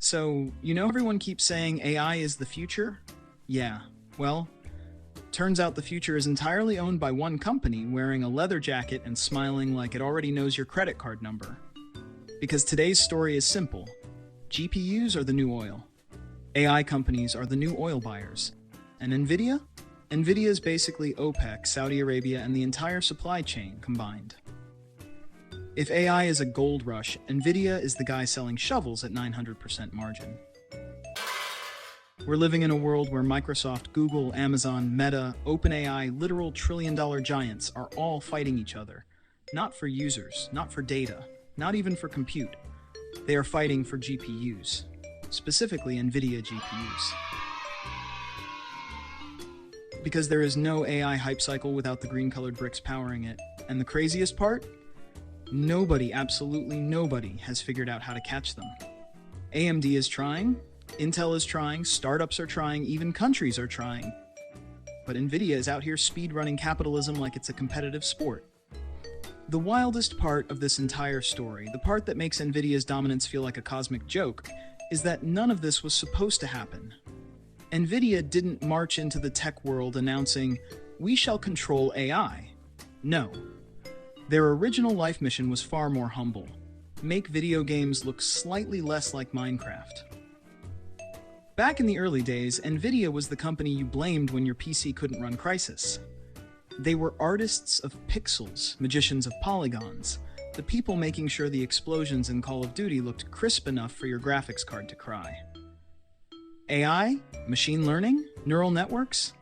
So, everyone keeps saying AI is the future? Yeah, well, turns out the future is entirely owned by one company wearing a leather jacket and smiling like it already knows your credit card number. Because today's story is simple. GPUs are the new oil. AI companies are the new oil buyers. And Nvidia? Nvidia is basically OPEC, Saudi Arabia, and the entire supply chain combined. If AI is a gold rush, Nvidia is the guy selling shovels at 900% margin. We're living in a world where Microsoft, Google, Amazon, Meta, OpenAI, literal trillion-dollar giants are all fighting each other. Not for users, not for data, not even for compute. They are fighting for GPUs, specifically Nvidia GPUs. Because there is no AI hype cycle without the green-colored bricks powering it. And the craziest part? Nobody, absolutely nobody, has figured out how to catch them. AMD is trying, Intel is trying, startups are trying, even countries are trying. But Nvidia is out here speed-running capitalism like it's a competitive sport. The wildest part of this entire story, the part that makes Nvidia's dominance feel like a cosmic joke, is that none of this was supposed to happen. Nvidia didn't march into the tech world announcing, "We shall control AI." No. Their original life mission was far more humble. Make video games look slightly less like Minecraft. Back in the early days, Nvidia was the company you blamed when your PC couldn't run Crysis. They were artists of pixels, magicians of polygons, the people making sure the explosions in Call of Duty looked crisp enough for your graphics card to cry. AI? Machine learning? Neural networks?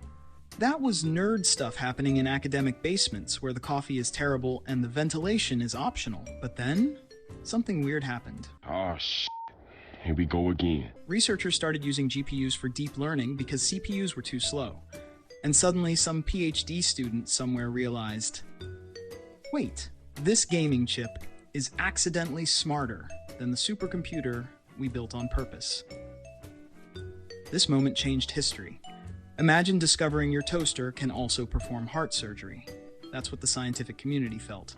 That was nerd stuff happening in academic basements where the coffee is terrible and the ventilation is optional. But then, something weird happened. Oh, shit. Here we go again. Researchers started using GPUs for deep learning because CPUs were too slow. And suddenly some PhD student somewhere realized, wait, this gaming chip is accidentally smarter than the supercomputer we built on purpose. This moment changed history. Imagine discovering your toaster can also perform heart surgery. That's what the scientific community felt.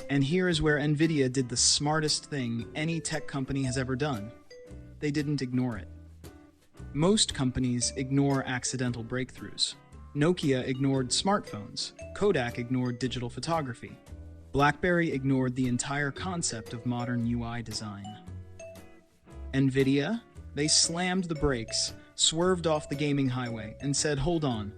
And here is where Nvidia did the smartest thing any tech company has ever done. They didn't ignore it. Most companies ignore accidental breakthroughs. Nokia ignored smartphones. Kodak ignored digital photography. BlackBerry ignored the entire concept of modern UI design. Nvidia? They slammed the brakes, swerved off the gaming highway, and said, hold on,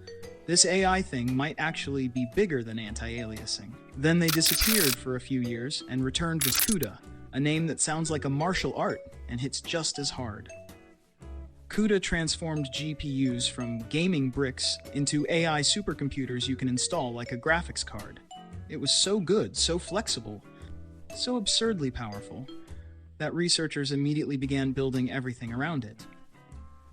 this AI thing might actually be bigger than anti-aliasing. Then they disappeared for a few years and returned with CUDA, a name that sounds like a martial art and hits just as hard. CUDA transformed GPUs from gaming bricks into AI supercomputers you can install like a graphics card. It was so good, so flexible, so absurdly powerful, that researchers immediately began building everything around it.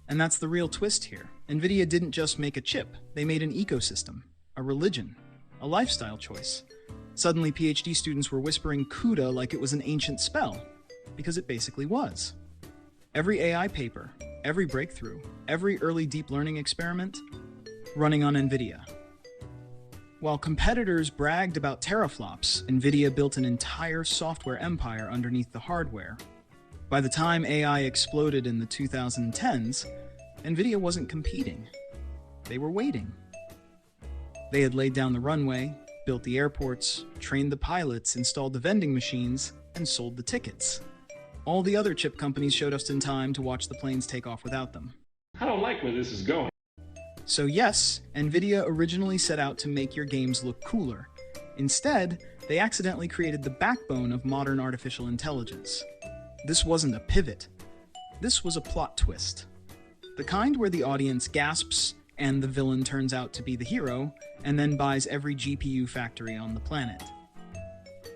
And that's the real twist here. Nvidia didn't just make a chip, they made an ecosystem, a religion, a lifestyle choice. Suddenly, PhD students were whispering CUDA like it was an ancient spell, because it basically was. Every AI paper, every breakthrough, every early deep learning experiment, running on Nvidia. While competitors bragged about teraflops, Nvidia built an entire software empire underneath the hardware. By the time AI exploded in the 2010s, Nvidia wasn't competing. They were waiting. They had laid down the runway, built the airports, trained the pilots, installed the vending machines, and sold the tickets. All the other chip companies showed us in time to watch the planes take off without them. I don't like where this is going. So yes, Nvidia originally set out to make your games look cooler. Instead, they accidentally created the backbone of modern artificial intelligence. This wasn't a pivot. This was a plot twist. The kind where the audience gasps and the villain turns out to be the hero, and then buys every GPU factory on the planet.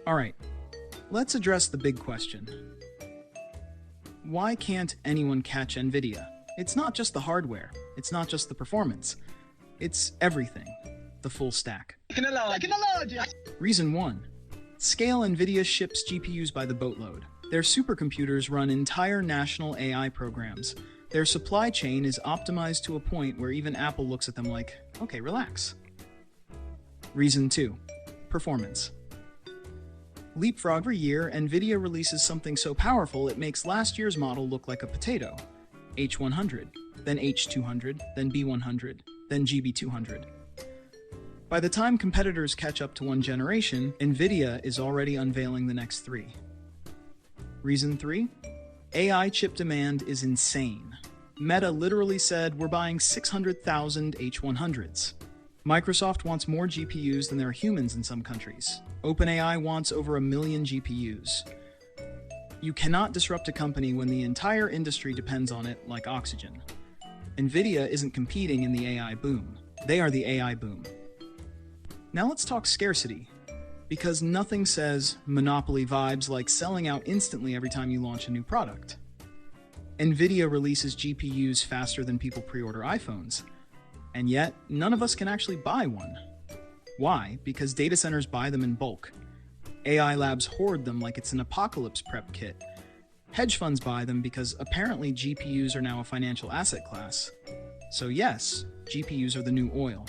Alright, let's address the big question. Why can't anyone catch Nvidia? It's not just the hardware. It's not just the performance. It's everything. The full stack. Reason 1. Scale. Nvidia ships GPUs by the boatload. Their supercomputers run entire national AI programs. Their supply chain is optimized to a point where even Apple looks at them like, okay, relax. Reason 2. Performance. Leapfrog. Every year, Nvidia releases something so powerful it makes last year's model look like a potato. H100, then H200, then B100, then GB200. By the time competitors catch up to one generation, Nvidia is already unveiling the next three. Reason 3? AI chip demand is insane. Meta literally said, "We're buying 600,000 H100s." Microsoft wants more GPUs than there are humans in some countries. OpenAI wants over 1 million GPUs. You cannot disrupt a company when the entire industry depends on it like oxygen. Nvidia isn't competing in the AI boom. They are the AI boom. Now let's talk scarcity, because nothing says monopoly vibes like selling out instantly every time you launch a new product. Nvidia releases GPUs faster than people pre-order iPhones, and yet none of us can actually buy one. Why? Because data centers buy them in bulk. AI labs hoard them like it's an apocalypse prep kit. Hedge funds buy them because apparently GPUs are now a financial asset class. So yes, GPUs are the new oil.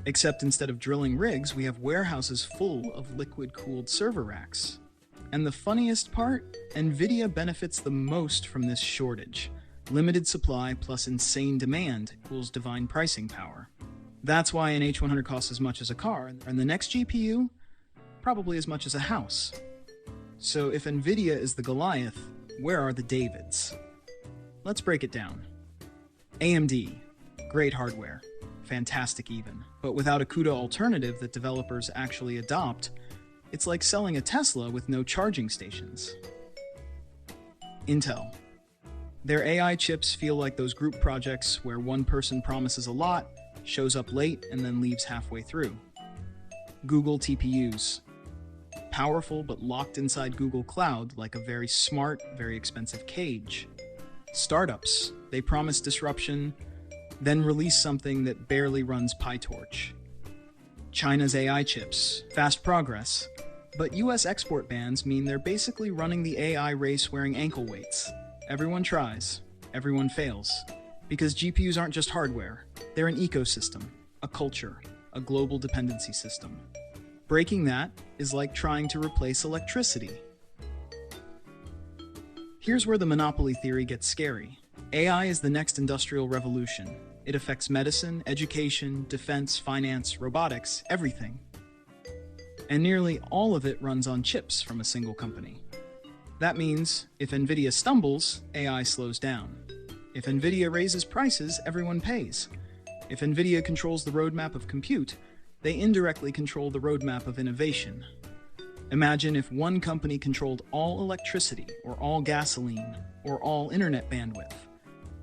Except instead of drilling rigs, we have warehouses full of liquid-cooled server racks. And the funniest part? Nvidia benefits the most from this shortage. Limited supply plus insane demand equals divine pricing power. That's why an H100 costs as much as a car, and the next GPU, probably as much as a house. So if Nvidia is the Goliath, where are the Davids? Let's break it down. AMD, great hardware, fantastic even, but without a CUDA alternative that developers actually adopt, it's like selling a Tesla with no charging stations. Intel. Their AI chips feel like those group projects where one person promises a lot, shows up late, and then leaves halfway through. Google TPUs. Powerful but locked inside Google Cloud like a very smart, very expensive cage. Startups. They promise disruption, then release something that barely runs PyTorch. China's AI chips. Fast progress. But US export bans mean they're basically running the AI race wearing ankle weights. Everyone tries. Everyone fails. Because GPUs aren't just hardware. They're an ecosystem, a culture, a global dependency system. Breaking that is like trying to replace electricity. Here's where the monopoly theory gets scary. AI is the next industrial revolution. It affects medicine, education, defense, finance, robotics, everything. And nearly all of it runs on chips from a single company. That means if Nvidia stumbles, AI slows down. If Nvidia raises prices, everyone pays. If Nvidia controls the roadmap of compute, they indirectly control the roadmap of innovation. Imagine if one company controlled all electricity, or all gasoline, or all internet bandwidth.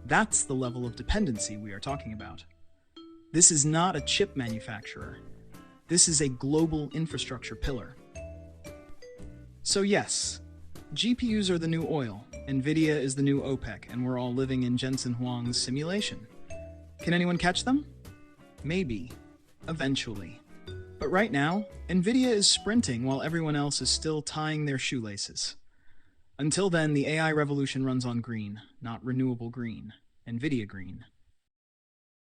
That's the level of dependency we are talking about. This is not a chip manufacturer. This is a global infrastructure pillar. So yes, GPUs are the new oil, Nvidia is the new OPEC, and we're all living in Jensen Huang's simulation. Can anyone catch them? Maybe. Eventually. But right now, Nvidia is sprinting while everyone else is still tying their shoelaces. Until then, the AI revolution runs on green, not renewable green. Nvidia green.